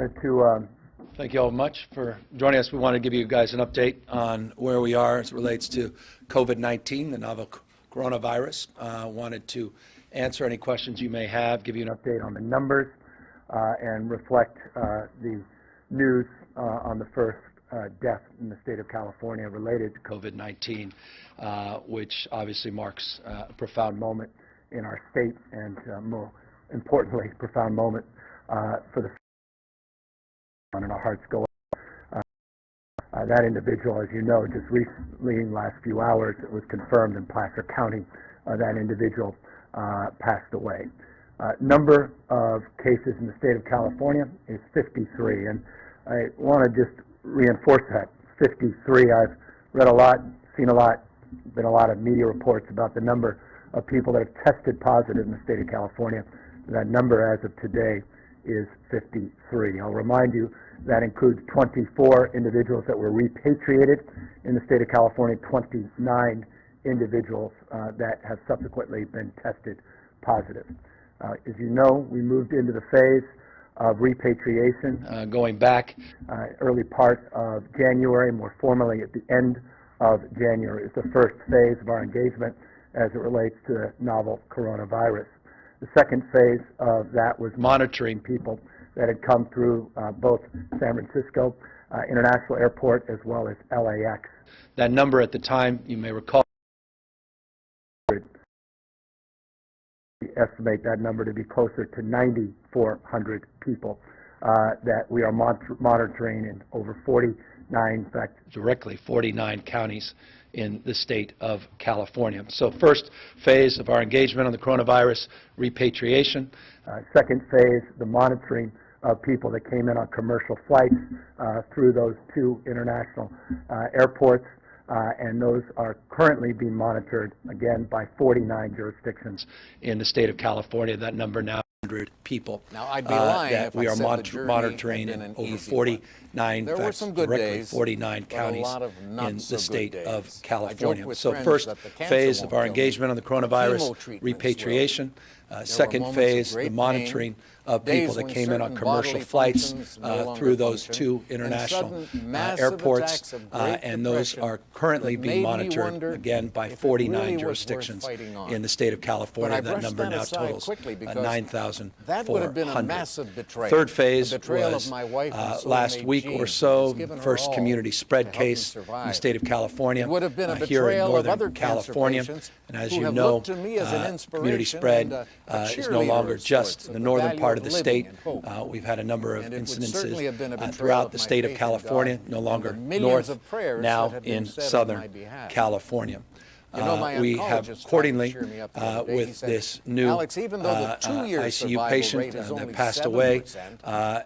wanted to thank you all much for joining us. We want to give you guys an update on where we are as it relates to COVID-19, the novel coronavirus. Wanted to answer any questions you may have, give you an update on the numbers, and reflect the news on the first death in the state of California related to COVID-19, which obviously marks a profound moment in our state and, more importantly, profound moment for the and our hearts go up. That individual, as you know, just recently in the last few hours, it was confirmed in Placer County, that individual passed away. Number of cases in the state of California is 53, and I want to just reinforce that. 53. I've read a lot, seen a lot, been a lot of media reports about the number of people that have tested positive in the state of California. That number as of today is 53. I'll remind you that includes 24 individuals that were repatriated in the state of California, 29 individuals that have subsequently been tested positive. As you know, we moved into the phase of repatriation going back early part of January, more formally at the end of January is the first phase of our engagement as it relates to the novel coronavirus. The second phase of that was monitoring people that had come through both San Francisco International Airport as well as LAX. That number at the time, you may recall, we estimate that number to be closer to 9,400 people that we are monitoring in over 49, in fact, directly 49 counties in the state of California. So first phase of our engagement on the coronavirus, repatriation. Second phase, the monitoring of people that came in on commercial flights through those two international airports, and those are currently being monitored, again, by 49 jurisdictions in the state of California. That number now 100 people now, I'd be lying that if we I are said monitoring in over 49, there were some good days, 49 counties in the state of California. So friends first that the cancer phase won't of our kill me. engagement on the coronavirus, repatriation. Second phase, the monitoring of people that came in on commercial flights through those two international airports, and those are currently being monitored, again, by 49 jurisdictions in the state of California. That number now totals 9,400. Third phase was last week or so, first community spread case in the state of California, here in Northern California. And as you know, community spread is no longer just the northern part of the state. We've had a number of incidences throughout the state of California, no longer north, now in Southern California. We have accordingly, with this new ICU patient that passed away,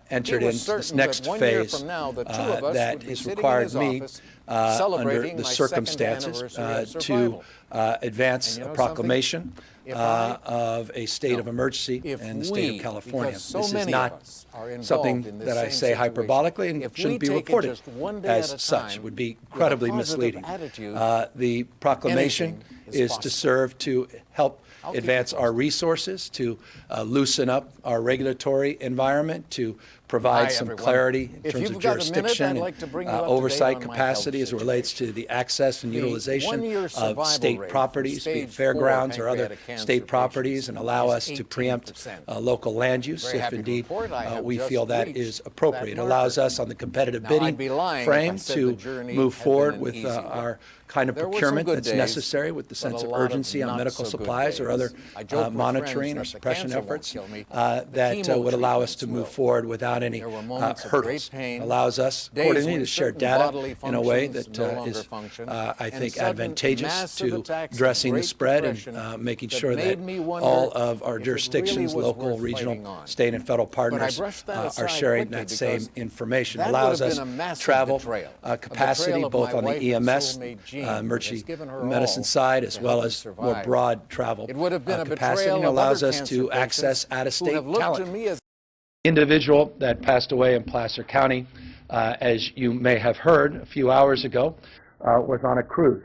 entered into this next phase that has required me, under the circumstances, to advance a proclamation of a state of emergency in the state of California. This is not something that I say hyperbolically and shouldn't be reported as such. It would be incredibly misleading. The proclamation is to serve to help advance our resources, to loosen up our regulatory environment, to provide some clarity in terms of jurisdiction and oversight capacity as it relates to the access and utilization of state properties, be it fairgrounds or other state properties, and allow us to preempt local land use if indeed we feel that is appropriate. It allows us on the competitive bidding frame to move forward with our kind of procurement that's necessary with the sense of urgency on medical supplies or other monitoring or suppression efforts that would allow us to move forward without any hurdles. It allows us accordingly to share data in a way that is, I think, advantageous to addressing the spread and making sure that all of our jurisdictions, local, regional, state, and federal partners are sharing that same information. It allows us travel capacity both on the EMS, emergency medicine side, as well as more broad travel capacity, and allows us to access out-of-state talent. Individual that passed away in Placer County, as you may have heard a few hours ago, was on a cruise.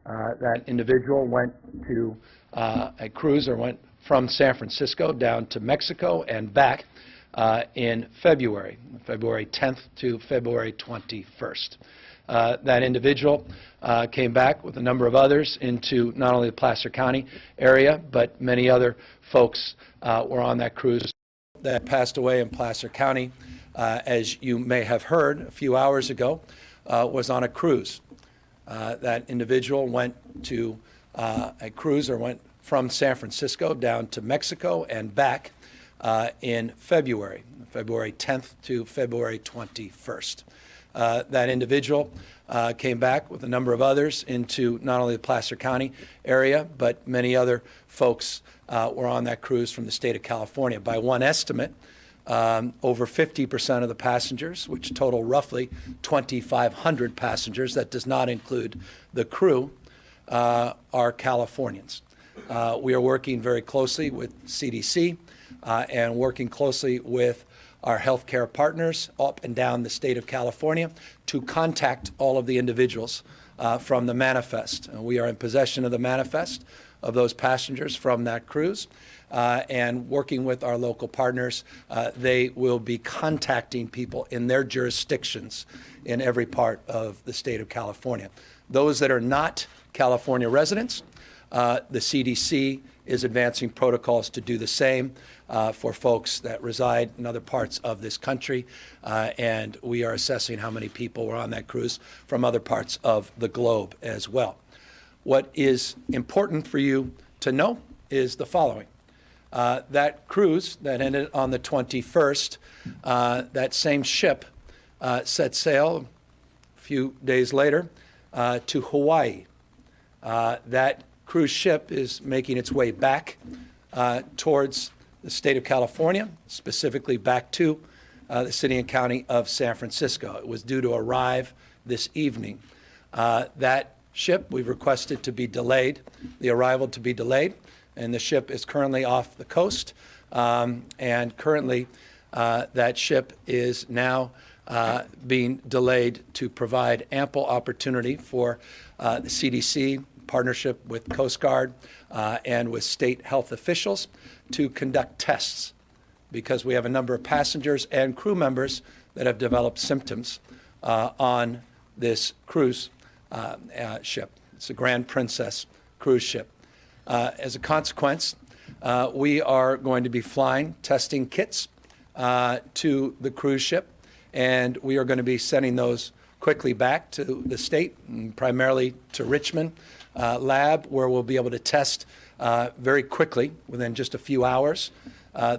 That individual went to a cruise or went from San Francisco down to Mexico and back in February 10th to February 21st. That individual came back with a number of others into not only the Placer County area, but many other folks were on that cruise that passed away in Placer County, as you may have heard a few hours ago, was on a cruise. That individual went to a cruise or went from San Francisco down to Mexico and back in February 10th to February 21st. That individual came back with a number of others into not only the Placer County area, but many other folks were on that cruise from the state of California. By one estimate, over 50% of the passengers, which total roughly 2,500 passengers, that does not include the crew, are Californians. We are working very closely with CDC and working closely with our healthcare partners up and down the state of California to contact all of the individuals from the manifest. We are in possession of the manifest of those passengers from that cruise, and working with our local partners, they will be contacting people in their jurisdictions in every part of the state of California. Those that are not California residents, the CDC is advancing protocols to do the same for folks that reside in other parts of this country, and we are assessing how many people were on that cruise from other parts of the globe as well. What is important for you to know is the following. That cruise that ended on the 21st, that same ship set sail a few days later to Hawaii. That cruise ship is making its way back towards the state of California, specifically back to the city and county of San Francisco. It was due to arrive this evening. That ship, we've requested to be delayed, the arrival to be delayed, and the ship is currently off the coast. And currently, that ship is now being delayed to provide ample opportunity for the CDC, partnership with Coast Guard and with state health officials to conduct tests, because we have a number of passengers and crew members that have developed symptoms on this cruise ship. It's a Grand Princess cruise ship. As a consequence, we are going to be flying testing kits to the cruise ship, and we are going to be sending those quickly back to the state, and primarily to Richmond lab, where we'll be able to test very quickly, within just a few hours,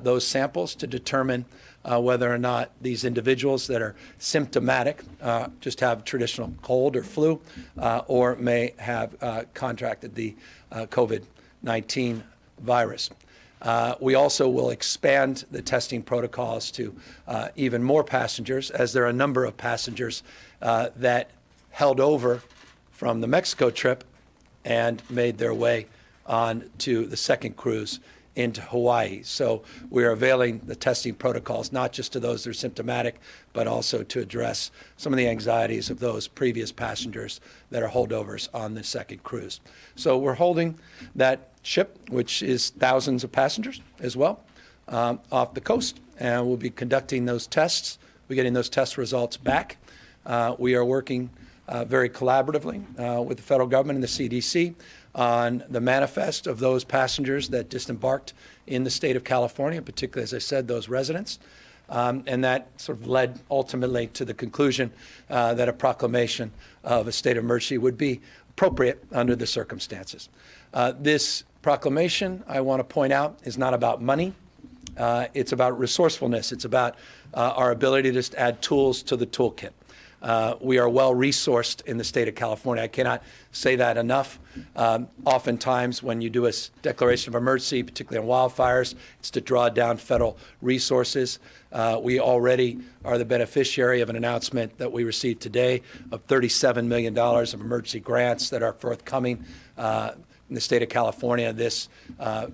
those samples to determine whether or not these individuals that are symptomatic just have traditional cold or flu, or may have contracted the COVID-19 virus. We also will expand the testing protocols to even more passengers, as there are a number of passengers that held over from the Mexico trip and made their way on to the second cruise into Hawaii. So we are availing the testing protocols not just to those that are symptomatic, but also to address some of the anxieties of those previous passengers that are holdovers on the second cruise. So we're holding that ship, which is thousands of passengers as well, off the coast, and we'll be conducting those tests. We're getting those test results back. We are working very collaboratively with the federal government and the CDC on the manifest of those passengers that disembarked in the state of California, particularly, as I said, those residents. And that sort of led ultimately to the conclusion that a proclamation of a state of emergency would be appropriate under the circumstances. This proclamation, I want to point out, is not about money. It's about resourcefulness. It's about our ability to just add tools to the toolkit. We are well-resourced in the state of California. I cannot say that enough. Oftentimes, when you do a declaration of emergency, particularly on wildfires, it's to draw down federal resources. We already are the beneficiary of an announcement that we received today of $37 million of emergency grants that are forthcoming in the state of California. This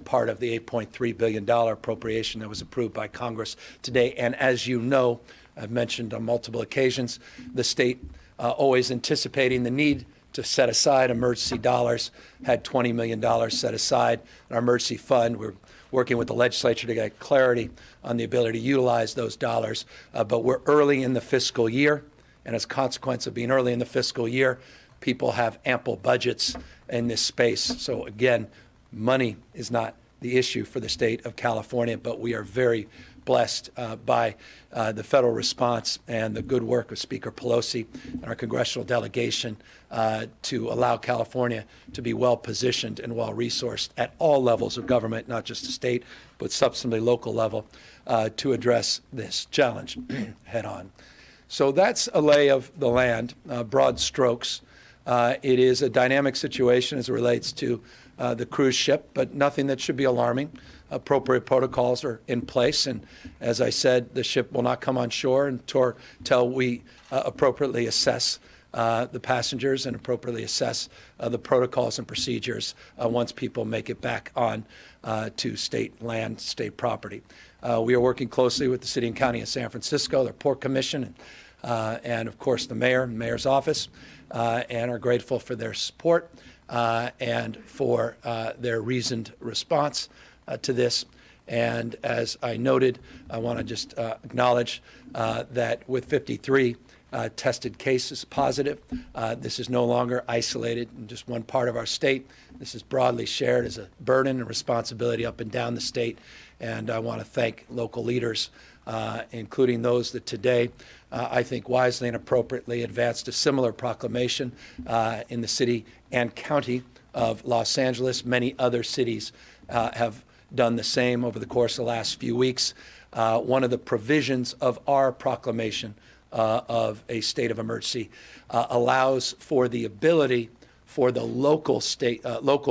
part of the $8.3 billion appropriation that was approved by Congress today. And as you know, I've mentioned on multiple occasions, the state always anticipating the need to set aside emergency dollars, had $20 million set aside in our emergency fund. We're working with the legislature to get clarity on the ability to utilize those dollars. But we're early in the fiscal year, and as a consequence of being early in the fiscal year, people have ample budgets in this space. So again, money is not the issue for the state of California, but we are very blessed by the federal response and the good work of Speaker Pelosi and our congressional delegation to allow California to be well-positioned and well-resourced at all levels of government, not just the state, but substantively local level, to address this challenge head-on. So that's a lay of the land, broad strokes. It is a dynamic situation as it relates to the cruise ship, but nothing that should be alarming. Appropriate protocols are in place, and as I said, the ship will not come on shore until we appropriately assess the passengers and appropriately assess the protocols and procedures once people make it back on to state land, state property. We are working closely with the City and County of San Francisco, their Port Commission, and of course the mayor and mayor's office, and are grateful for their support and for their reasoned response to this. And as I noted, I want to just acknowledge that with 53 tested cases positive, this is no longer isolated in just one part of our state. This is broadly shared as a burden and responsibility up and down the state. And I want to thank local leaders, including those that today, I think wisely and appropriately advanced a similar proclamation in the city and county of Los Angeles. Many other cities have done the same over the course of the last few weeks. One of the provisions of our proclamation of a state of emergency allows for the ability for the local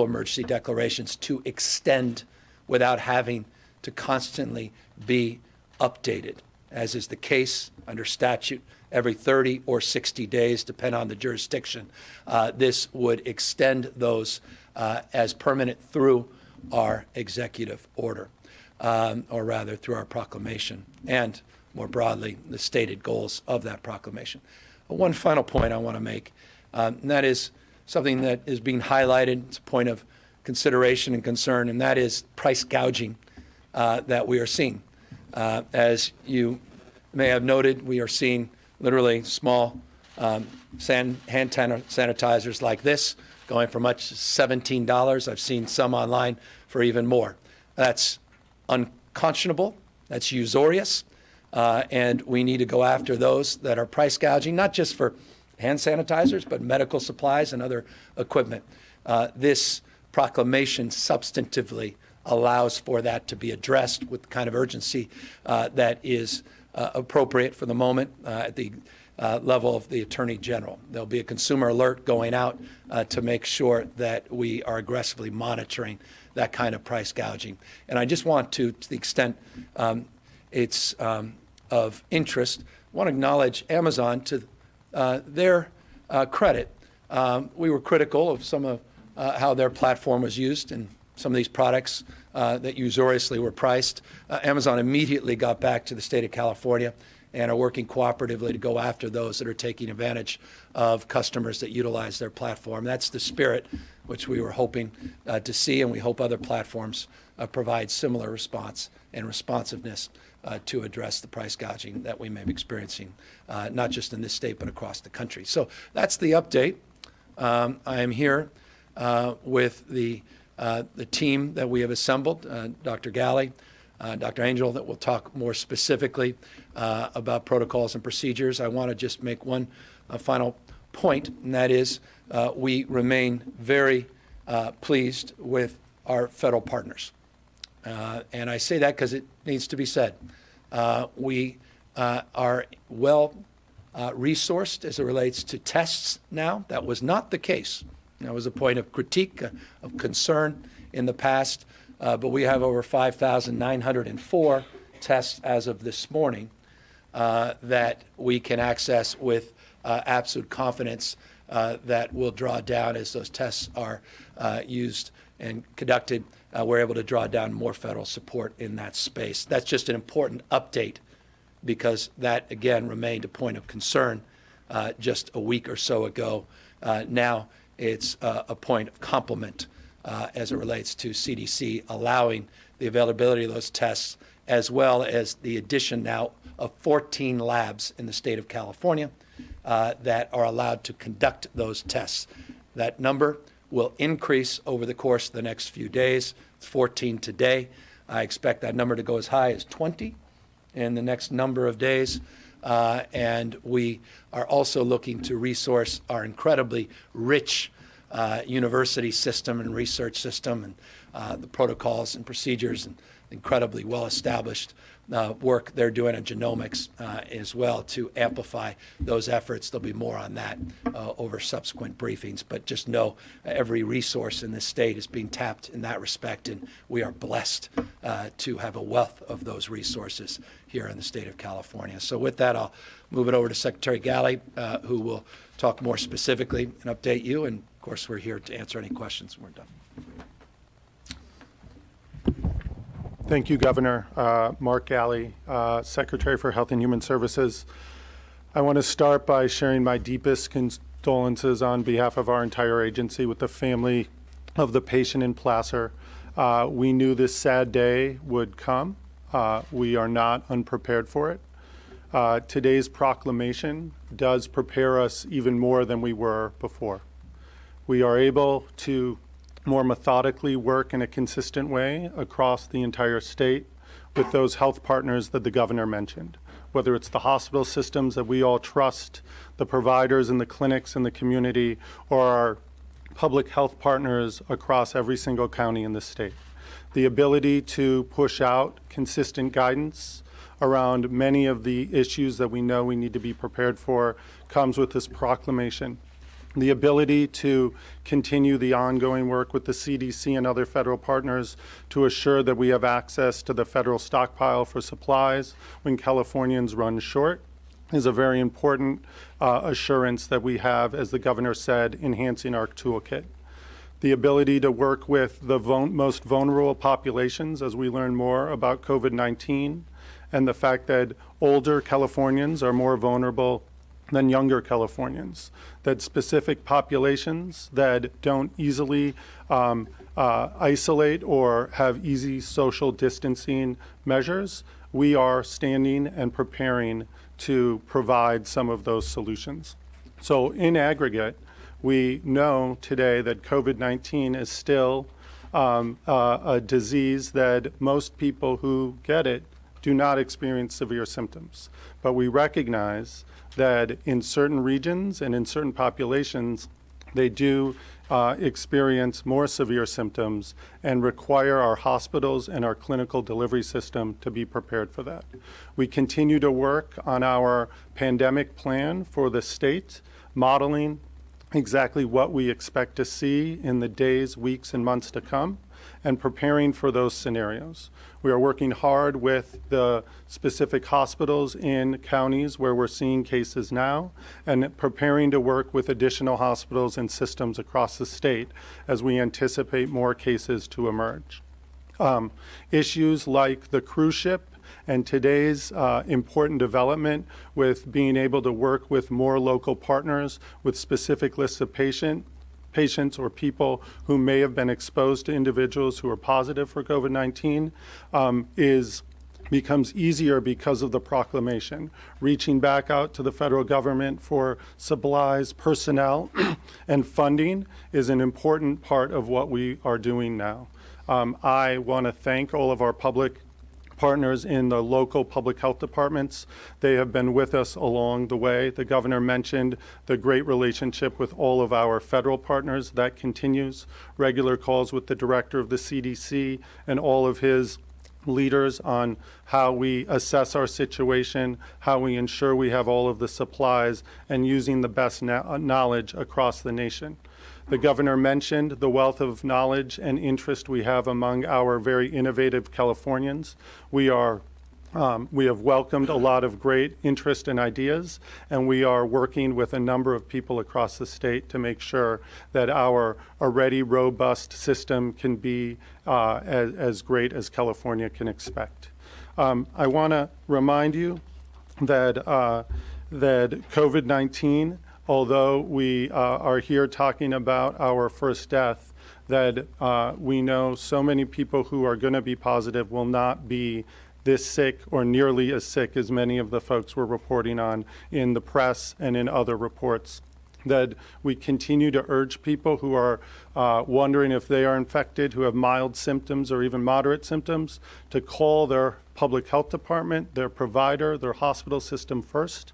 emergency declarations to extend without having to constantly be updated, as is the case under statute every 30 or 60 days, depending on the jurisdiction. This would extend those as permanent through our executive order, or rather through our proclamation, and more broadly, the stated goals of that proclamation. One final point I want to make, and that is something that is being highlighted. It's a point of consideration and concern, and that is price gouging that we are seeing. As you may have noted, we are seeing literally small hand sanitizers like this going for much as $17. I've seen some online for even more. That's unconscionable. That's usurious. And we need to go after those that are price gouging, not just for hand sanitizers, but medical supplies and other equipment. This proclamation substantively allows for that to be addressed with the kind of urgency that is appropriate for the moment at the level of the Attorney General. There'll be a consumer alert going out to make sure that we are aggressively monitoring that kind of price gouging. And I just want to the extent it's of interest, I want to acknowledge Amazon to their credit. We were critical of some of how their platform was used and some of these products that usuriously were priced. Amazon immediately got back to the state of California and are working cooperatively to go after those that are taking advantage of customers that utilize their platform. That's the spirit which we were hoping to see, and we hope other platforms provide similar response and responsiveness to address the price gouging that we may be experiencing, not just in this state, but across the country. So that's the update. I am here with the team that we have assembled, Dr. Galley, Dr. Angel, that will talk more specifically about protocols and procedures. I want to just make one final point, and that is we remain very pleased with our federal partners. And I say that because it needs to be said. We are well resourced as it relates to tests now. That was not the case. That was a point of critique, of concern in the past, but we have over 5,904 tests as of this morning that we can access with absolute confidence that will draw down as those tests are used and conducted. We're able to draw down more federal support in that space. That's just an important update because that, again, remained a point of concern just a week or so ago. Now it's a point of complement as it relates to CDC allowing the availability of those tests, as well as the addition now of 14 labs in the state of California that are allowed to conduct those tests. That number will increase over the course of the next few days. It's 14 today. I expect that number to go as high as 20 in the next number of days. And we are also looking to resource our incredibly rich university system and research system and the protocols and procedures and incredibly well-established work they're doing in genomics as well to amplify those efforts. There'll be more on that over subsequent briefings, but just know every resource in this state is being tapped in that respect, and we are blessed to have a wealth of those resources here in the state of California. So with that, I'll move it over to Secretary Galley, who will talk more specifically and update you, and of course we're here to answer any questions when we're done. Thank you, Governor. Mark Galley, Secretary for Health and Human Services. I want to start by sharing my deepest condolences on behalf of our entire agency with the family of the patient in Placer. We knew this sad day would come. We are not unprepared for it. Today's proclamation does prepare us even more than we were before. We are able to more methodically work in a consistent way across the entire state with those health partners that the governor mentioned, whether it's the hospital systems that we all trust, the providers and the clinics in the community, or our public health partners across every single county in the state. The ability to push out consistent guidance around many of the issues that we know we need to be prepared for comes with this proclamation. The ability to continue the ongoing work with the CDC and other federal partners to assure that we have access to the federal stockpile for supplies when Californians run short is a very important assurance that we have, as the governor said, enhancing our toolkit. The ability to work with the most vulnerable populations as we learn more about COVID-19, and the fact that older Californians are more vulnerable than younger Californians, that specific populations that don't easily isolate or have easy social distancing measures, we are standing and preparing to provide some of those solutions. So in aggregate, we know today that COVID-19 is still a disease that most people who get it do not experience severe symptoms. But we recognize that in certain regions and in certain populations, they do experience more severe symptoms and require our hospitals and our clinical delivery system to be prepared for that. We continue to work on our pandemic plan for the state, modeling exactly what we expect to see in the days, weeks, and months to come, and preparing for those scenarios. We are working hard with the specific hospitals in counties where we're seeing cases now, and preparing to work with additional hospitals and systems across the state as we anticipate more cases to emerge. Issues like the cruise ship and today's important development with being able to work with more local partners with specific lists of patients or people who may have been exposed to individuals who are positive for COVID-19 becomes easier because of the proclamation. Reaching back out to the federal government for supplies, personnel, and funding is an important part of what we are doing now. I want to thank all of our public partners in the local public health departments. They have been with us along the way. The governor mentioned the great relationship with all of our federal partners. That continues. Regular calls with the director of the CDC and all of his leaders on how we assess our situation, how we ensure we have all of the supplies, and using the best knowledge across the nation. The governor mentioned the wealth of knowledge and interest we have among our very innovative Californians. We have welcomed a lot of great interest and ideas, and we are working with a number of people across the state to make sure that our already robust system can be as great as California can expect. I want to remind you that COVID-19 although we are here talking about our first death, that we know so many people who are going to be positive will not be this sick or nearly as sick as many of the folks we're reporting on in the press and in other reports. That we continue to urge people who are wondering if they are infected, who have mild symptoms or even moderate symptoms, to call their public health department, their provider, their hospital system first,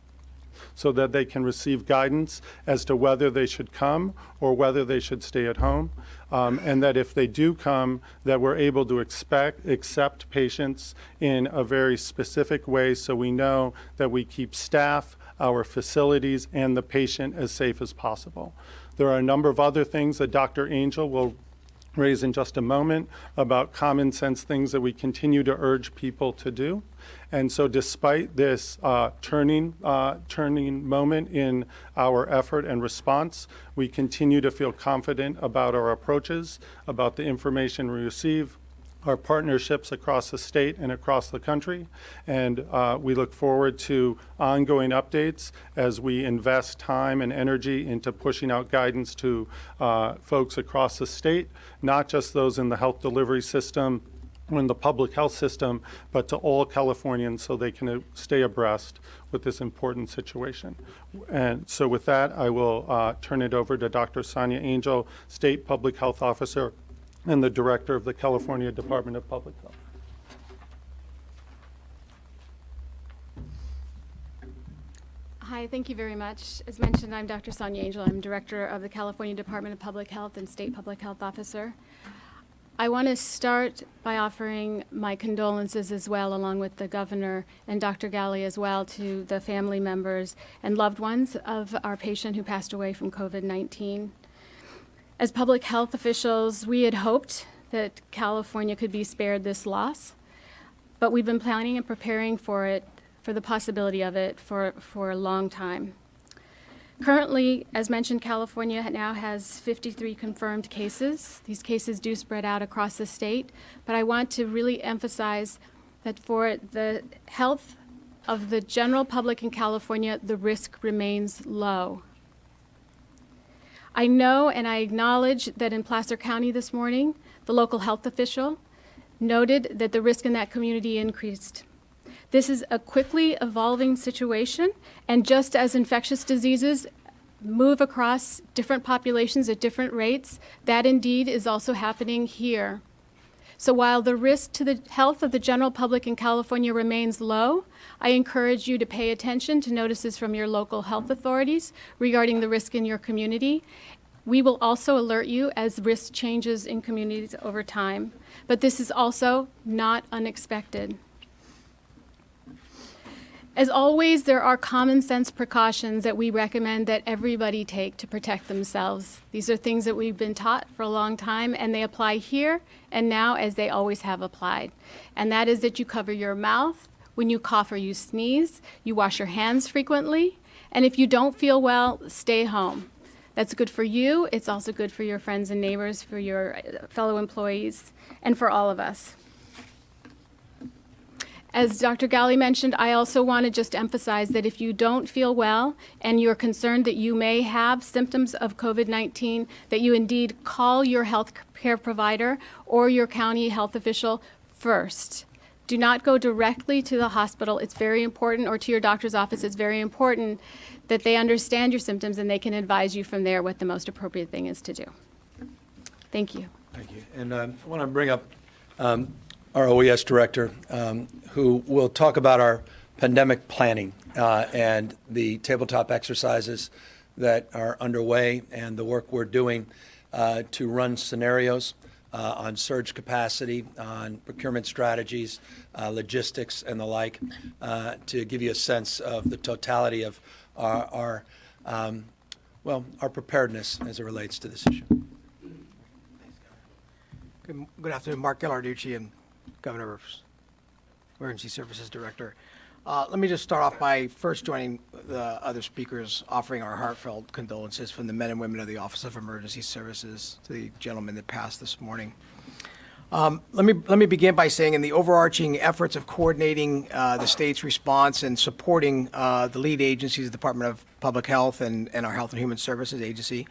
so that they can receive guidance as to whether they should come or whether they should stay at home. And that if they do come, that we're able to accept patients in a very specific way, so we know that we keep staff, our facilities, and the patient as safe as possible. There are a number of other things that Dr. Angel will raise in just a moment about common sense things that we continue to urge people to do. And so despite this turning moment in our effort and response, we continue to feel confident about our approaches, about the information we receive, our partnerships across the state and across the country. And we look forward to ongoing updates as we invest time and energy into pushing out guidance to folks across the state, not just those in the health delivery system, in the public health system, but to all Californians so they can stay abreast with this important situation. And so with that, I will turn it over to Dr. Sonia Angel, State Public Health Officer and the Director of the California Department of Public Health. Hi, thank you very much. As mentioned, I'm Dr. Sonia Angel. I'm Director of the California Department of Public Health and State Public Health Officer. I want to start by offering my condolences as well, along with the Governor and Dr. Galley as well, to the family members and loved ones of our patient who passed away from COVID-19. As public health officials, we had hoped that California could be spared this loss, but we've been planning and preparing for it, for the possibility of it, for a long time. Currently, as mentioned, California now has 53 confirmed cases. These cases do spread out across the state, but I want to really emphasize that for the health of the general public in California, the risk remains low. I know and I acknowledge that in Placer County this morning, the local health official noted that the risk in that community increased. This is a quickly evolving situation, and just as infectious diseases move across different populations at different rates, that indeed is also happening here. So while the risk to the health of the general public in California remains low, I encourage you to pay attention to notices from your local health authorities regarding the risk in your community. We will also alert you as risk changes in communities over time, but this is also not unexpected. As always, there are common sense precautions that we recommend that everybody take to protect themselves. These are things that we've been taught for a long time, and they apply here and now as they always have applied. And that is that you cover your mouth when you cough or you sneeze, you wash your hands frequently, and if you don't feel well, stay home. That's good for you. It's also good for your friends and neighbors, for your fellow employees, and for all of us. As Dr. Galley mentioned, I also want to just emphasize that if you don't feel well and you're concerned that you may have symptoms of COVID-19, that you indeed call your health care provider or your county health official first. Do not go directly to the hospital. It's very important, or to your doctor's office. It's very important that they understand your symptoms and they can advise you from there what the most appropriate thing is to do. Thank you. Thank you. And I want to bring up our OES director, who will talk about our pandemic planning and the tabletop exercises that are underway and the work we're doing to run scenarios on surge capacity, on procurement strategies, logistics, and the like, to give you a sense of the totality of our preparedness as it relates to this issue. Good afternoon, Mark Ghilarducci and Governor's Emergency Services Director. Let me just start off by first joining the other speakers, offering our heartfelt condolences from the men and women of the Office of Emergency Services to the gentleman that passed this morning. Let me begin by saying, in the overarching efforts of coordinating the state's response and supporting the lead agencies, the Department of Public Health and our Health and Human Services Agency.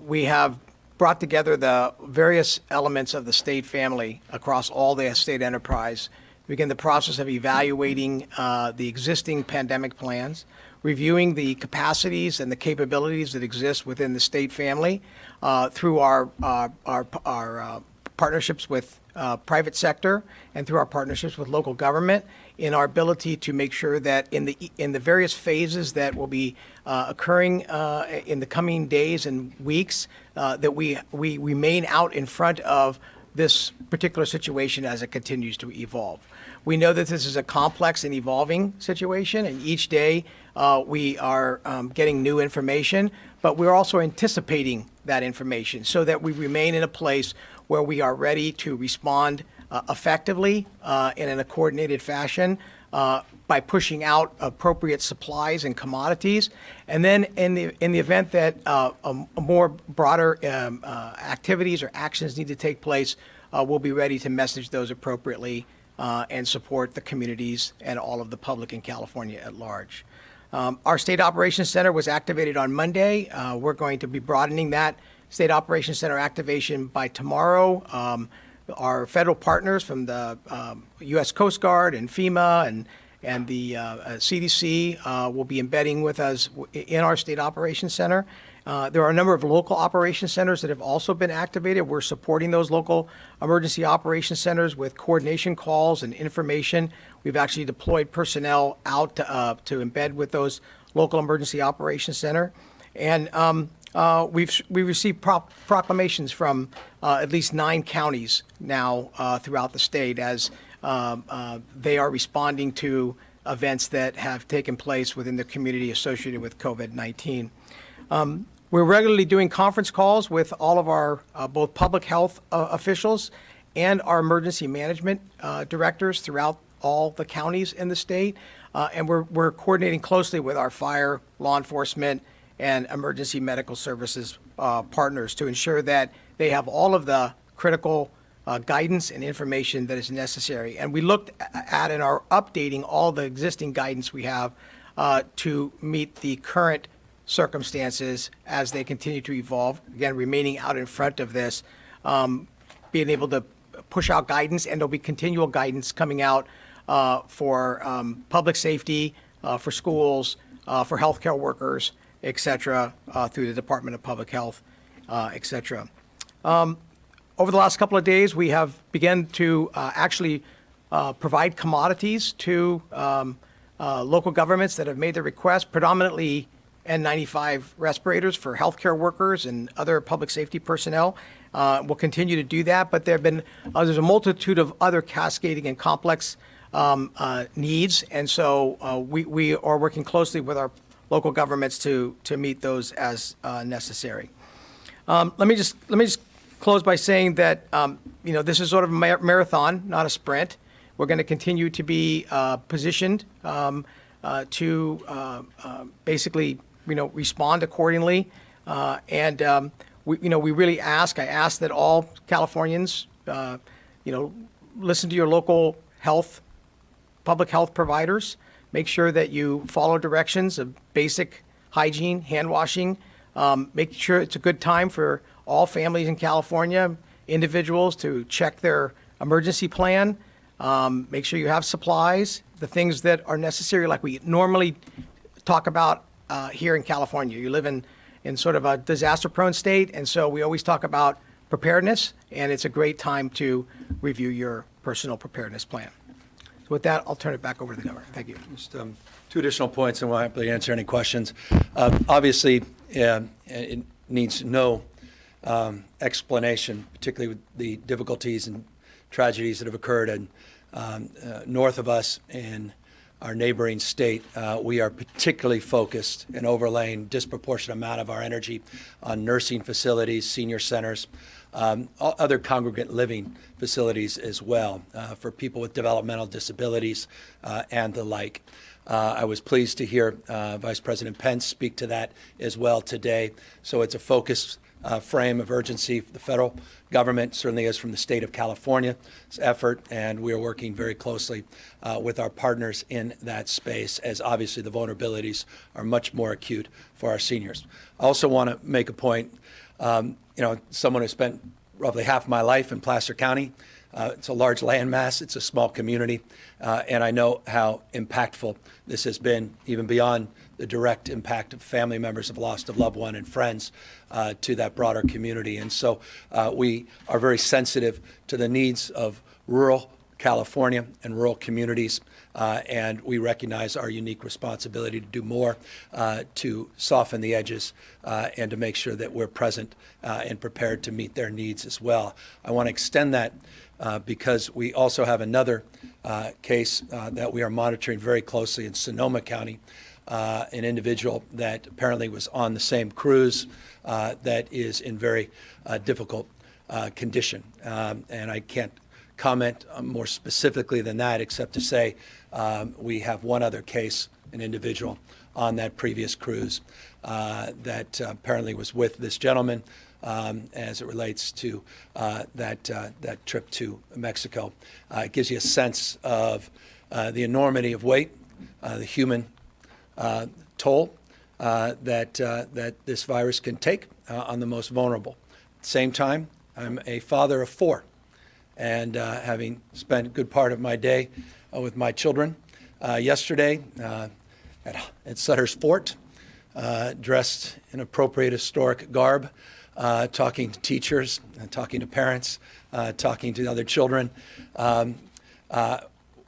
We have brought together the various elements of the state family across all the state enterprise, begin the process of evaluating the existing pandemic plans, reviewing the capacities and the capabilities that exist within the state family through our partnerships with private sector and through our partnerships with local government, in our ability to make sure that in the various phases that will be occurring in the coming days and weeks, that we remain out in front of this particular situation as it continues to evolve. We know that this is a complex and evolving situation, and each day we are getting new information, but we're also anticipating that information so that we remain in a place where we are ready to respond effectively and in a coordinated fashion by pushing out appropriate supplies and commodities. And then in the event that more broader activities or actions need to take place, we'll be ready to message those appropriately and support the communities and all of the public in California at large. Our State Operations Center was activated on Monday. We're going to be broadening that State Operations Center activation by tomorrow. Our federal partners from the U.S. Coast Guard and FEMA and the CDC will be embedding with us in our State Operations Center. There are a number of local operation centers that have also been activated. We're supporting those local emergency operation centers with coordination calls and information. We've actually deployed personnel out to embed with those local emergency operations center. And we've received proclamations from at least 9 counties now throughout the state as they are responding to events that have taken place within the community associated with COVID-19. We're regularly doing conference calls with all of our both public health officials and our emergency management directors throughout all the counties in the state. And we're coordinating closely with our fire, law enforcement, and emergency medical services partners to ensure that they have all of the critical guidance and information that is necessary. And we looked at and are updating all the existing guidance we have to meet the current circumstances as they continue to evolve. Again, remaining out in front of this, being able to push out guidance, and there'll be continual guidance coming out for public safety, for schools, for healthcare workers, et cetera, through the Department of Public Health, et cetera. Over the last couple of days, we have begun to actually provide commodities to local governments that have made the request, predominantly N95 respirators for healthcare workers and other public safety personnel. We'll continue to do that, but there's a multitude of other cascading and complex needs, and so we are working closely with our local governments to meet those as necessary. Let me just close by saying that this is sort of a marathon, not a sprint. We're going to continue to be positioned to basically respond accordingly, and we really I ask that all Californians listen to your local public health providers. Make sure that you follow directions of basic hygiene, hand washing. Make sure it's a good time for all families in California, individuals, to check their emergency plan. Make sure you have supplies, the things that are necessary, like we normally talk about here in California. You live in sort of a disaster-prone state, and so we always talk about preparedness, and it's a great time to review your personal preparedness plan. So with that, I'll turn it back over to the governor. Thank you. Just 2 additional points, and we'll happily answer any questions. Obviously, it needs no explanation, particularly with the difficulties and tragedies that have occurred in, north of us in our neighboring state. We are particularly focused and overlaying disproportionate amount of our energy on nursing facilities, senior centers, other congregate living facilities as well, for people with developmental disabilities and the like. I was pleased to hear Vice President Pence speak to that as well today. So it's a focus frame of urgency. The federal government certainly is from the state of California's effort, and we are working very closely with our partners in that space, as obviously the vulnerabilities are much more acute for our seniors. I also want to make a point, someone who spent roughly half my life in Placer County. It's a large landmass, it's a small community, and I know how impactful this has been, even beyond the direct impact of family members have lost a loved one and friends to that broader community. And so we are very sensitive to the needs of rural California and rural communities, and we recognize our unique responsibility to do more to soften the edges and to make sure that we're present and prepared to meet their needs as well. I want to extend that because we also have another case that we are monitoring very closely in Sonoma County, an individual that apparently was on the same cruise that is in very difficult condition. And I can't comment more specifically than that, except to say we have one other case, an individual on that previous cruise that apparently was with this gentleman as it relates to that trip to Mexico. It gives you a sense of the enormity of weight, the human toll that this virus can take on the most vulnerable. At the same time, I'm a father of 4. And having spent a good part of my day with my children yesterday at Sutter's Fort, dressed in appropriate historic garb, talking to teachers, talking to parents, talking to other children. I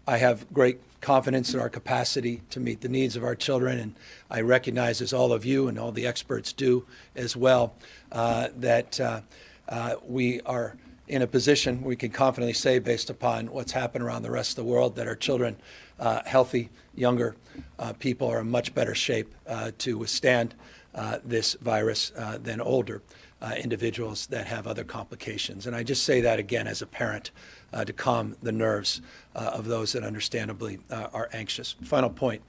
have great confidence in our capacity to meet the needs of our children, and I recognize, as all of you and all the experts do as well, that we are in a position we can confidently say, based upon what's happened around the rest of the world, that our children, healthy, younger people, are in much better shape to withstand this virus than older individuals that have other complications. And I just say that again as a parent to calm the nerves of those that understandably are anxious. Final point.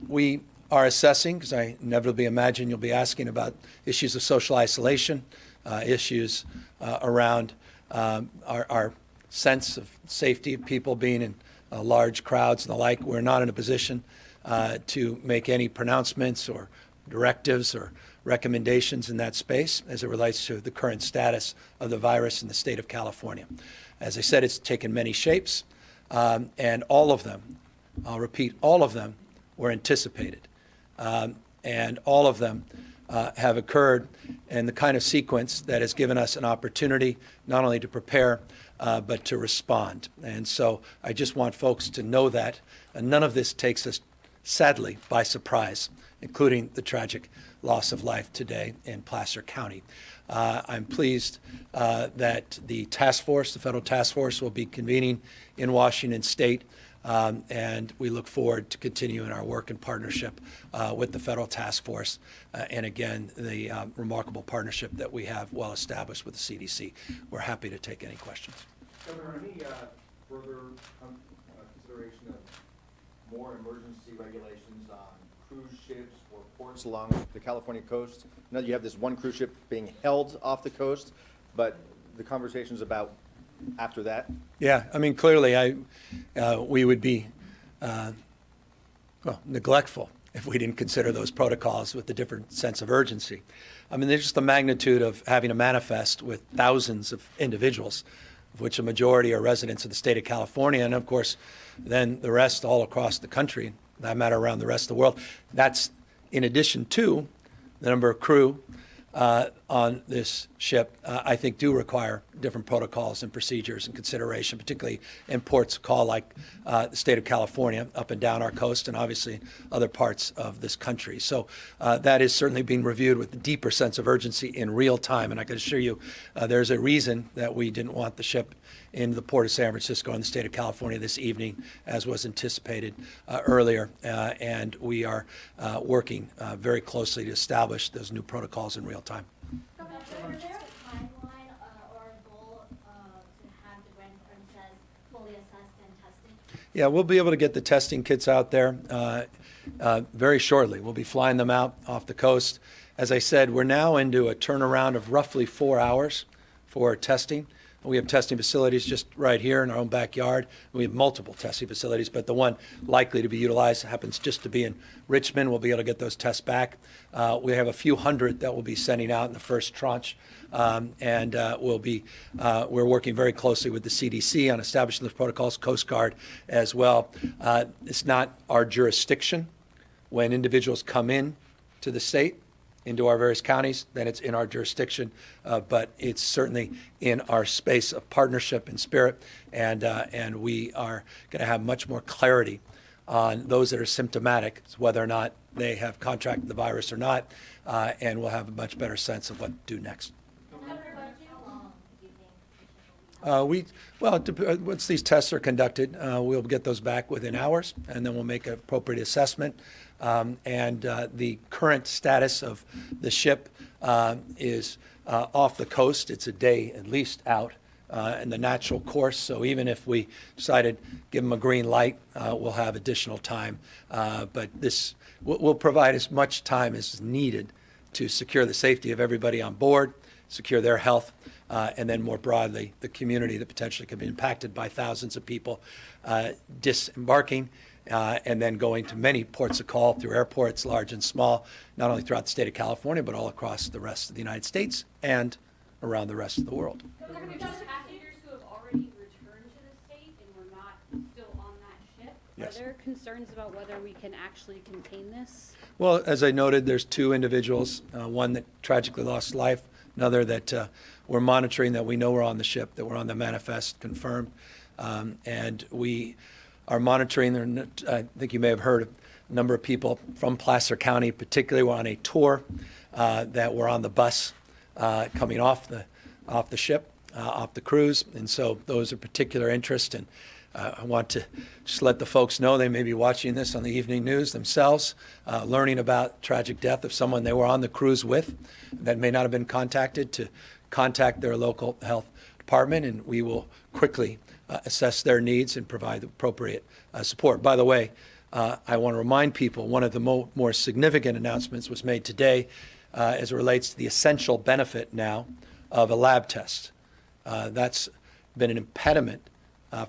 We are assessing, because I inevitably imagine you'll be asking about issues of social isolation, issues around our sense of safety of people being in large crowds and the like. We're not in a position to make any pronouncements or directives or recommendations in that space as it relates to the current status of the virus in the state of California. As I said, it's taken many shapes, and all of them, I'll repeat, all of them were anticipated, and all of them have occurred in the kind of sequence that has given us an opportunity not only to prepare, but to respond. And so I just want folks to know that none of this takes us, sadly, by surprise, including the tragic loss of life today in Placer County. I'm pleased that the task force, the federal task force, will be convening in Washington State, and we look forward to continuing our work in partnership with the federal task force, and again, the remarkable partnership that we have well established with the CDC. We're happy to take any questions. Governor, any further consideration of more emergency regulations on cruise ships or ports along the California coast? Now you have this one cruise ship being held off the coast, but the conversations about after that? Yeah, I mean, clearly we would be neglectful if we didn't consider those protocols with a different sense of urgency. I mean, there's just the magnitude of having a manifest with thousands of individuals, of which a majority are residents of the state of California, and of course, then the rest all across the country, that matter around the rest of the world. That's in addition to the number of crew on this ship, I think do require different protocols and procedures and consideration, particularly in ports of call like the state of California, up and down our coast, and obviously other parts of this country. So that is certainly being reviewed with a deeper sense of urgency in real time. And I can assure you there's a reason that we didn't want the ship in the port of San Francisco in the state of California this evening, as was anticipated earlier. And we are working very closely to establish those new protocols in real time. Is there a timeline or a goal to have the Grand Princess fully assessed and tested? Yeah, we'll be able to get the testing kits out there very shortly. We'll be flying them out off the coast As I said, we're now into a turnaround of roughly 4 hours for testing. We have testing facilities just right here in our own backyard. We have multiple testing facilities, but the one likely to be utilized happens just to be in Richmond. We'll be able to get those tests back. We have a few hundred that we'll be sending out in the first tranche, and we're working very closely with the CDC on establishing those protocols, Coast Guard as well. It's not our jurisdiction when individuals come in to the state, into our various counties, then it's in our jurisdiction, but it's certainly in our space of partnership and spirit, and we are going to have much more clarity on those that are symptomatic, whether or not they have contracted the virus or not, and we'll have a much better sense of what to do next. Once these tests are conducted, we'll get those back within hours, and then we'll make an appropriate assessment. The current status of the ship is off the coast. It's a day at least out in the natural course. So even if we decided to give them a green light, we'll have additional time. But this will provide as much time as needed to secure the safety of everybody on board, secure their health, and then more broadly, the community that potentially could be impacted by thousands of people disembarking and then going to many ports of call through airports, large and small, not only throughout the state of California, but all across the rest of the United States and around the rest of the world. Governor, passengers who have already returned to the state and were not still on that ship, Yes. Are there concerns about whether we can actually contain this? Well, as I noted, there's 2 individuals, one that tragically lost life, another that we're monitoring that we know were on the ship, that were on the manifest, confirmed. And we are monitoring. I think you may have heard a number of people from Placer County, particularly, were on a tour that were on the bus coming off the ship, off the cruise. And so those are particular interest. And I want to just let the folks know they may be watching this on the evening news themselves, learning about tragic death of someone they were on the cruise with that may not have been contacted, to contact their local health department, and we will quickly assess their needs and provide the appropriate support. By the way, I want to remind people one of the more significant announcements was made today as it relates to the essential benefit now of a lab test. That's been an impediment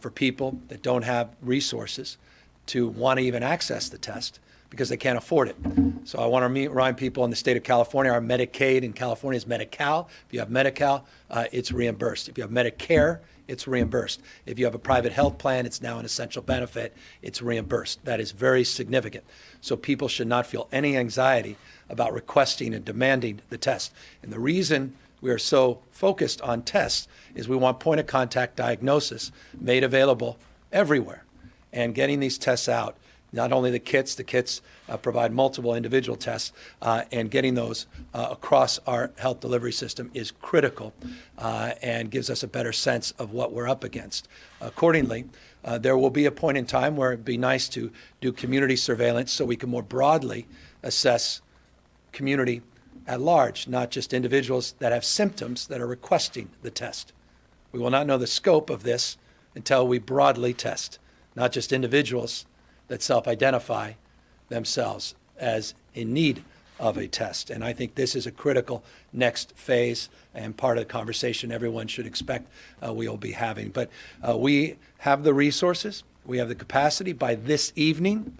for people that don't have resources to want to even access the test because they can't afford it. So I want to remind people in the state of California, our Medicaid in California is Medi-Cal. If you have Medi-Cal, it's reimbursed. If you have Medicare, it's reimbursed. If you have a private health plan, it's now an essential benefit. It's reimbursed. That is very significant. So people should not feel any anxiety about requesting and demanding the test. And the reason we are so focused on tests is we want point of contact diagnosis made available everywhere, and getting these tests out. Not only the kits provide multiple individual tests, and getting those across our health delivery system is critical and gives us a better sense of what we're up against. Accordingly, there will be a point in time where it'd be nice to do community surveillance so we can more broadly assess community at large, not just individuals that have symptoms that are requesting the test. We will not know the scope of this until we broadly test, not just individuals that self-identify themselves as in need of a test. And I think this is a critical next phase and part of the conversation everyone should expect we'll be having. But we have the resources, we have the capacity. By this evening,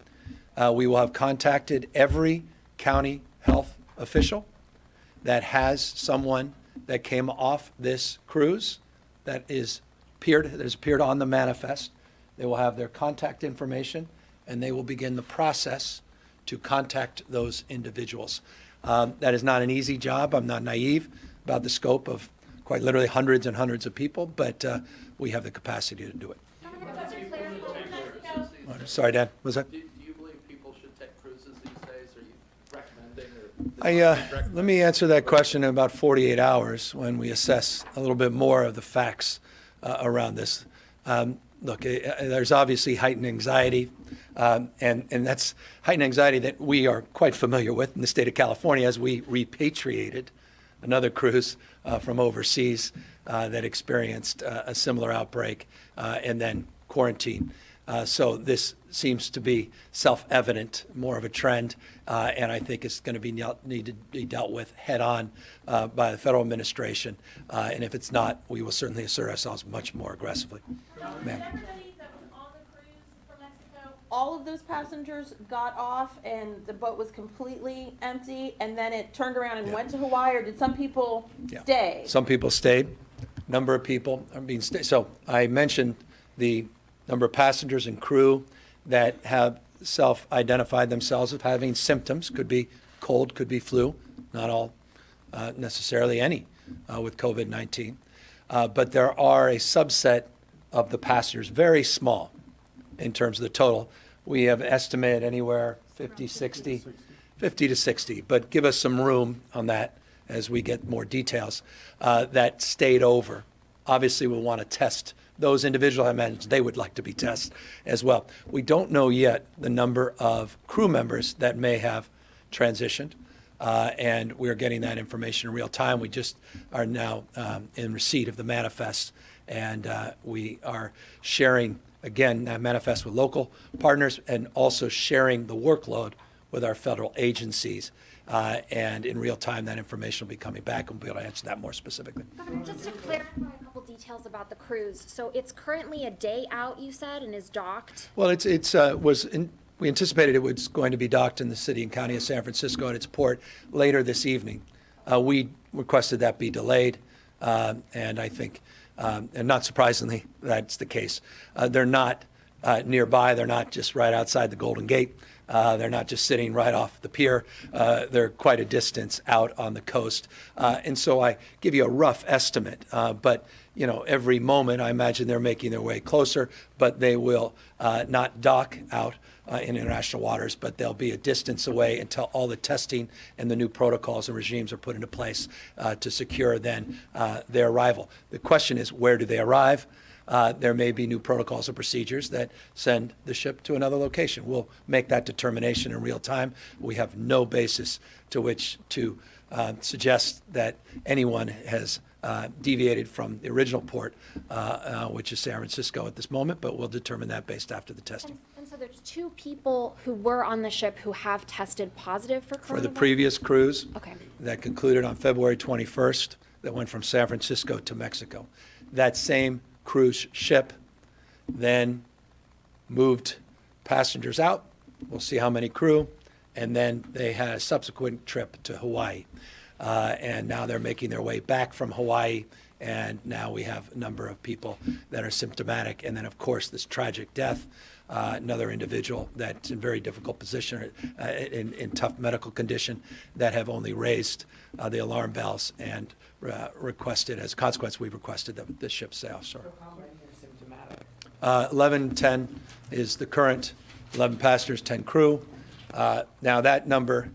we will have contacted every county health official that has someone that came off this cruise that has appeared on the manifest. They will have their contact information, and they will begin the process to contact those individuals. That is not an easy job. I'm not naive about the scope of quite literally hundreds and hundreds of people, but we have the capacity to do it. Sorry, Dan, was that? Do you believe people should take cruises these days? Are you recommending? Let me answer that question in about 48 hours when we assess a little bit more of the facts around this. Look, there's obviously heightened anxiety, and that's heightened anxiety that we are quite familiar with in the state of California as we repatriated another cruise from overseas that experienced a similar outbreak and then quarantine. So this seems to be self-evident, more of a trend, and I think it's going to be need to be dealt with head-on by the federal administration. And if it's not, we will certainly assert ourselves much more aggressively. Ma'am. Everybody that was on the cruise from Mexico, all of those passengers got off and the boat was completely empty, and then it turned around and went to Hawaii, or did some people stay? Some people stayed. Number of people are being stayed. So I mentioned the number of passengers and crew that have self-identified themselves as having symptoms. Could be cold, could be flu, not all necessarily any with COVID-19. But there are a subset of the passengers, very small in terms of the total. We have estimated anywhere 50 to 60, but give us some room on that as we get more details, that stayed over. Obviously, we'll want to test those individuals I mentioned. They would like to be tested as well. We don't know yet the number of crew members that may have transitioned, and we're getting that information in real time. We just are now in receipt of the manifest, and we are sharing, again, that manifest with local partners and also sharing the workload with our federal agencies. And in real time, that information will be coming back, and we'll be able to answer that more specifically. Governor, just to clarify a couple details about the cruise. So it's currently a day out, you said, and is docked? Well, we anticipated it was going to be docked in the city and county of San Francisco at its port later this evening. We requested that be delayed, and I think, and not surprisingly, that's the case. They're not nearby. They're not just right outside the Golden Gate. They're not just sitting right off the pier. They're quite a distance out on the coast. And so I give you a rough estimate. But, every moment I imagine they're making their way closer, but they will not dock out in international waters, but they'll be a distance away until all the testing and the new protocols and regimes are put into place to secure then their arrival. The question is, where do they arrive? There may be new protocols and procedures that send the ship to another location. We'll make that determination in real time. We have no basis to which to suggest that anyone has deviated from the original port, which is San Francisco at this moment, but we'll determine that based after the testing. And so there's 2 people who were on the ship who have tested positive for coronavirus? For the previous cruise Okay. that concluded on February 21st, that went from San Francisco to Mexico. That same cruise ship then moved passengers out. We'll see how many crew. And then they had a subsequent trip to Hawaii. And now they're making their way back from Hawaii. And now we have a number of people that are symptomatic. And then, of course, this tragic death, another individual that's in very difficult position, in tough medical condition, that have only raised the alarm bells and requested, as a consequence, we've requested that the ship sail. Sorry. So how many are symptomatic? 11, 10 is the current, 11 passengers, 10 crew. Now that number,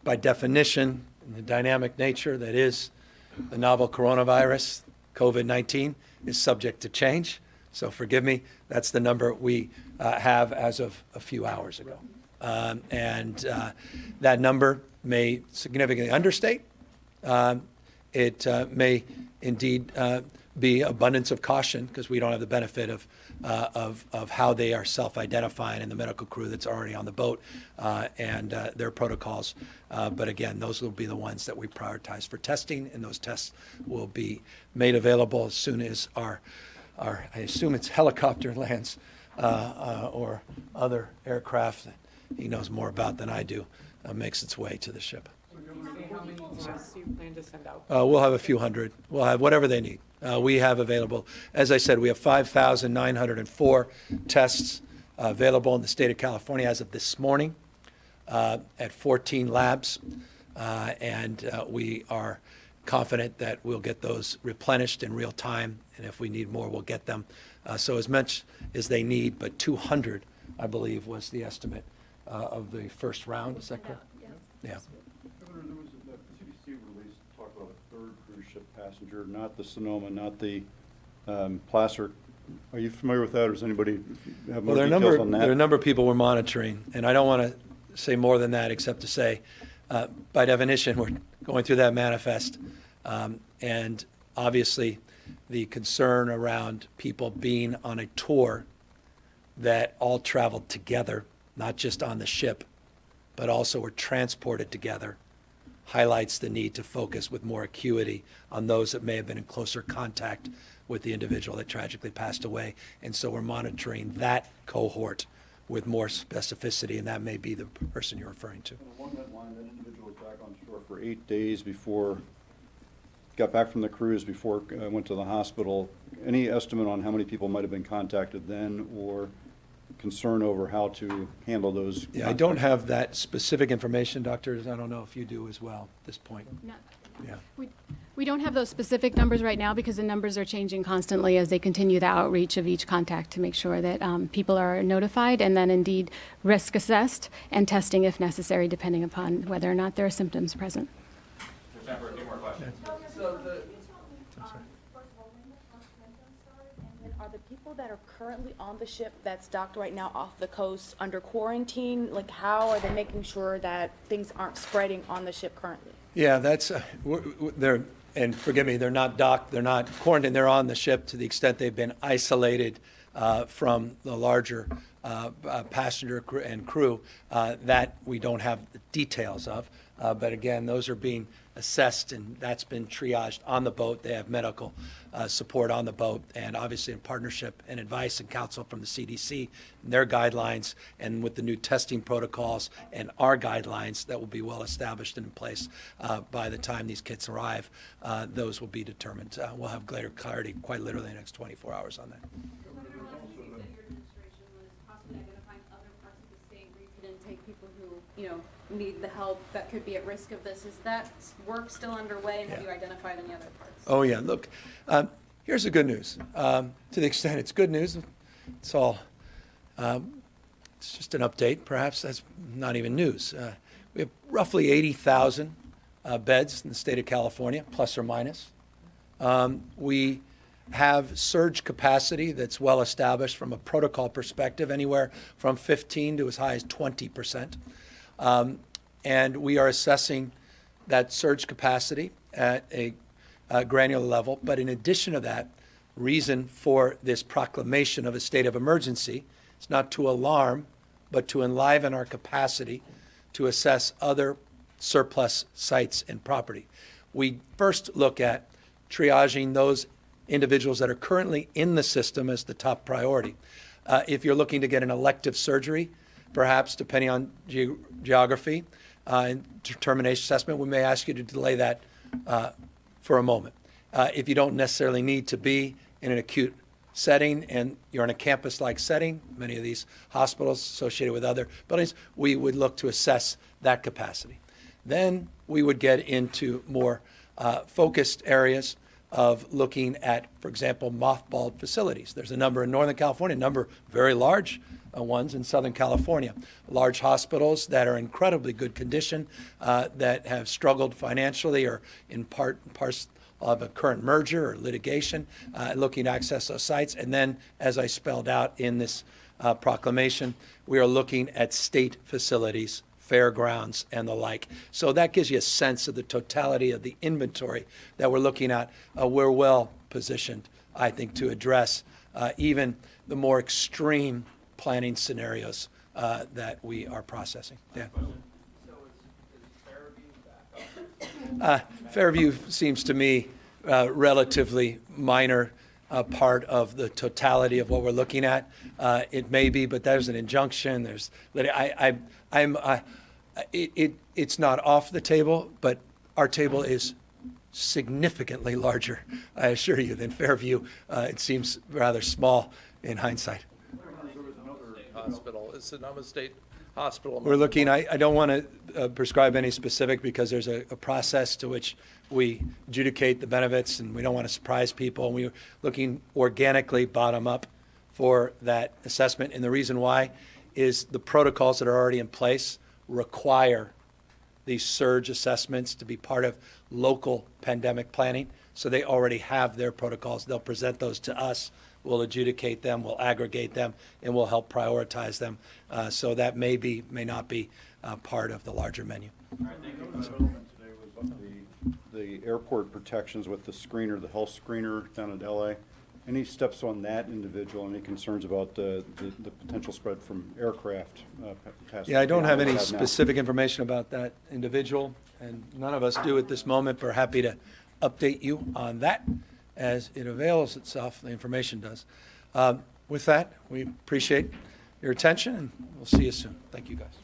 by definition, in the dynamic nature that is the novel coronavirus, COVID-19, is subject to change. So forgive me, that's the number we have as of a few hours ago. And that number may significantly understate. It may indeed be abundance of caution, because we don't have the benefit of how they are self-identifying and the medical crew that's already on the boat and their protocols. But again, those will be the ones that we prioritize for testing, and those tests will be made available as soon as our I assume it's helicopter lands or other aircraft that he knows more about than I do, makes its way to the ship. How many tests do you plan to send out? We'll have a few hundred. We'll have whatever they need. We have available. As I said, we have 5,904 tests available in the state of California as of this morning at 14 labs. And we are confident that we'll get those replenished in real time. And if we need more, we'll get them. So as much as they need, but 200, I believe, was the estimate of the first round. Is that correct? Yeah. Governor, there was a CDC release talked about a third cruise ship passenger, not the Sonoma, not the Placer. Are you familiar with that, or does anybody have more details on that? There are a number of people we're monitoring, and I don't want to say more than that except to say, by definition, we're going through that manifest, and obviously the concern around people being on a tour that all traveled together, not just on the ship, but also were transported together, highlights the need to focus with more acuity on those that may have been in closer contact with the individual that tragically passed away. And so we're monitoring that cohort with more specificity, and that may be the person you're referring to. And along that line, that individual was back on shore for 8 days before, got back from the cruise before went to the hospital. Any estimate on how many people might have been contacted then, or concern over how to handle those? Yeah, I don't have that specific information, doctors. I don't know if you do as well at this point. No. Yeah. We don't have those specific numbers right now because the numbers are changing constantly as they continue the outreach of each contact to make sure that people are notified and then indeed risk assessed and testing if necessary, depending upon whether or not there are symptoms present. There's time for a few more questions. So Are the people that are currently on the ship that's docked right now off the coast under quarantine, like how are they making sure that things aren't spreading on the ship currently? Yeah, that's, they're, and forgive me, they're not docked, they're not quarantined, they're on the ship to the extent they've been isolated from the larger passenger and crew that we don't have the details of. But again, those are being assessed, and that's been triaged on the boat. They have medical support on the boat, and obviously in partnership and advice and counsel from the CDC and their guidelines, and with the new testing protocols and our guidelines that will be well established and in place by the time these kits arrive, those will be determined. We'll have greater clarity quite literally in the next 24 hours on that. One of the things that your administration was possibly identifying other parts of the state where you could intake people who, need the help that could be at risk of this. Is that work still underway, and have you identified any other parts? Oh, yeah. Look, here's the good news. To the extent it's good news, it's all, it's just an update. Perhaps that's not even news. We have roughly 80,000 beds in the state of California, plus or minus. We have surge capacity that's well established from a protocol perspective, anywhere from 15 to as high as 20%. And we are assessing that surge capacity at a granular level. But in addition to that, reason for this proclamation of a state of emergency is not to alarm, but to enliven our capacity to assess other surplus sites and property. We first look at triaging those individuals that are currently in the system as the top priority. If you're looking to get an elective surgery, perhaps depending on geography and determination assessment, we may ask you to delay that for a moment. If you don't necessarily need to be in an acute setting and you're in a campus-like setting, many of these hospitals associated with other buildings, we would look to assess that capacity. Then we would get into more focused areas of looking at, for example, mothballed facilities. There's a number in Northern California, a number very large ones in Southern California, large hospitals that are in incredibly good condition, that have struggled financially or in parts of a current merger or litigation, looking to access those sites. And then, as I spelled out in this proclamation, we are looking at state facilities, fairgrounds, and the like. So that gives you a sense of the totality of the inventory that we're looking at. We're well positioned, I think, to address even the more extreme planning scenarios that we are processing. Yeah. So is Fairview back up? Fairview seems to me relatively minor part of the totality of what we're looking at. It may be, but there's an injunction. There's it's not off the table, but our table is significantly larger, I assure you, than Fairview. It seems rather small in hindsight. Hospital. It's Sonoma State Hospital. We're looking, I don't want to prescribe any specific because there's a process to which we adjudicate the benefits and we don't want to surprise people. And we're looking organically bottom up for that assessment. And the reason why is the protocols that are already in place require these surge assessments to be part of local pandemic planning. So they already have their protocols. They'll present those to us. We'll adjudicate them, we'll aggregate them, and we'll help prioritize them. So that may not be part of the larger menu. All right, thank you. The development today was the airport protections with the screener, the health screener down at LA. Any steps on that individual? Any concerns about the potential spread from aircraft? Yeah, I don't have any now? specific information about that individual, and none of us do at this moment. We're happy to update you on that as it avails itself, the information does. With that, we appreciate your attention, and we'll see you soon. Thank you, guys.